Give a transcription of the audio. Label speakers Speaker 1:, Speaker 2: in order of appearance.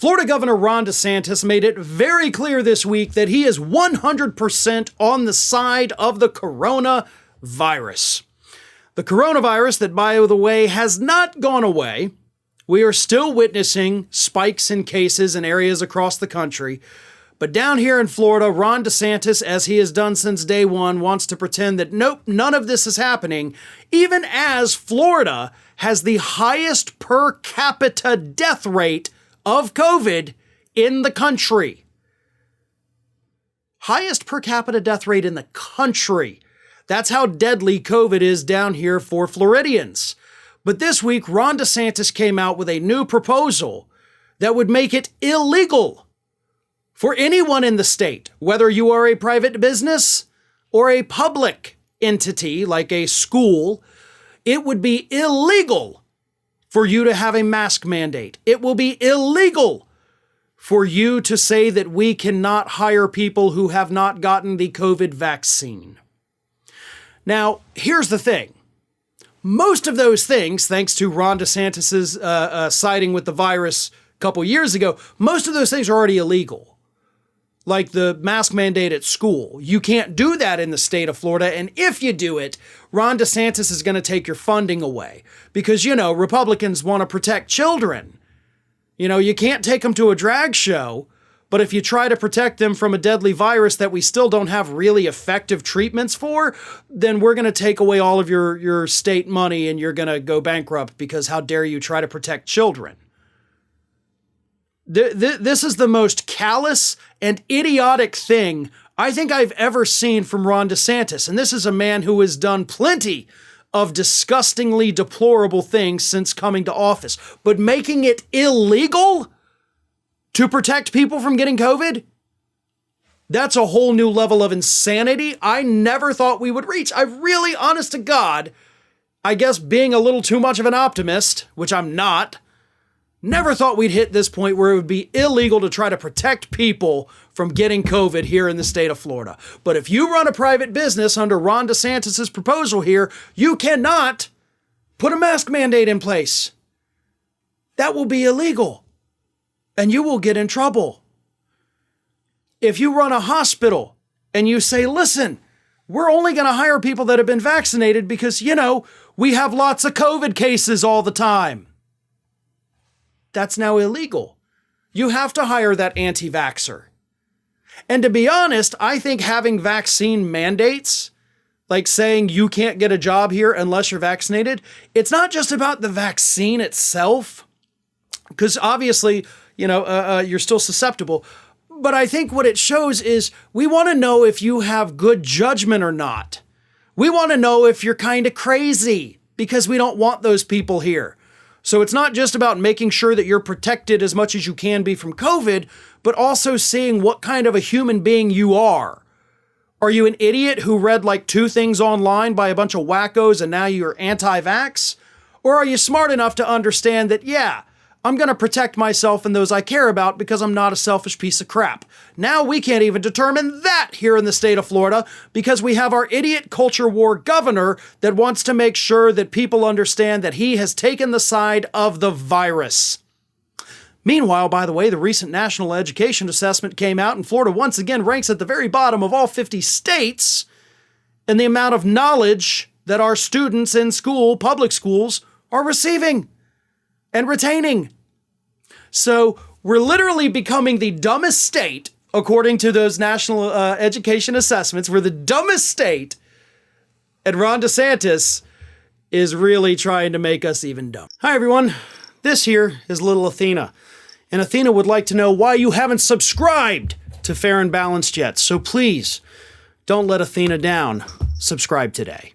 Speaker 1: Florida Governor Ron DeSantis made it very clear this week that he is 100% on the side of the coronavirus. The coronavirus that, by the way, has not gone away. We are still witnessing spikes in cases in areas across the country. But down here in Florida, Ron DeSantis, as he has done since day one, wants to pretend that nope, none of this is happening, even as Florida has the highest per capita death rate of COVID in the country. Highest per capita death rate in the country. That's how deadly COVID is down here for Floridians. But this week, Ron DeSantis came out with a new proposal that would make it illegal for anyone in the state, whether you are a private business or a public entity like a school, it would be illegal for you to have a mask mandate. It will be illegal for you to say that we cannot hire people who have not gotten the COVID vaccine. Now, here's the thing. Most of those things, thanks to Ron DeSantis' siding with the virus a couple years ago, most of those things are already illegal. Like the mask mandate at school. You can't do that in the state of Florida. And if you do it, Ron DeSantis is going to take your funding away. Because, Republicans want to protect children. You can't take them to a drag show. But if you try to protect them from a deadly virus that we still don't have really effective treatments for, then we're going to take away all of your state money and you're going to go bankrupt because how dare you try to protect children. This is the most callous and idiotic thing I think I've ever seen from Ron DeSantis. And this is a man who has done plenty of disgustingly deplorable things since coming to office. But making it illegal to protect people from getting COVID? That's a whole new level of insanity I never thought we would reach. I really, honest to God, I guess being a little too much of an optimist, which I'm not, never thought we'd hit this point where it would be illegal to try to protect people from getting COVID here in the state of Florida. But if you run a private business under Ron DeSantis' proposal here, you cannot put a mask mandate in place. That will be illegal. And you will get in trouble. If you run a hospital and you say, listen, we're only going to hire people that have been vaccinated because, we have lots of COVID cases all the time. That's now illegal. You have to hire that anti-vaxxer. And to be honest, I think having vaccine mandates, like saying you can't get a job here unless you're vaccinated, it's not just about the vaccine itself, because obviously, you're still susceptible. But I think what it shows is we want to know if you have good judgment or not. We want to know if you're kind of crazy because we don't want those people here. So it's not just about making sure that you're protected as much as you can be from COVID, but also seeing what kind of a human being you are. Are you an idiot who read like 2 things online by a bunch of wackos and now you're anti-vax? Or are you smart enough to understand that, yeah, I'm going to protect myself and those I care about because I'm not a selfish piece of crap. Now we can't even determine that here in the state of Florida because we have our idiot culture war governor that wants to make sure that people understand that he has taken the side of the virus. Meanwhile, by the way, the recent national education assessment came out and Florida once again ranks at the very bottom of all 50 states in the amount of knowledge that our students in public schools, are receiving and retaining. So we're literally becoming the dumbest state, according to those national education assessments. We're the dumbest state, and Ron DeSantis is really trying to make us even dumb. Hi, everyone. This here is little Athena, and Athena would like to know why you haven't subscribed to Fair and Balanced yet. So please, don't let Athena down. Subscribe today.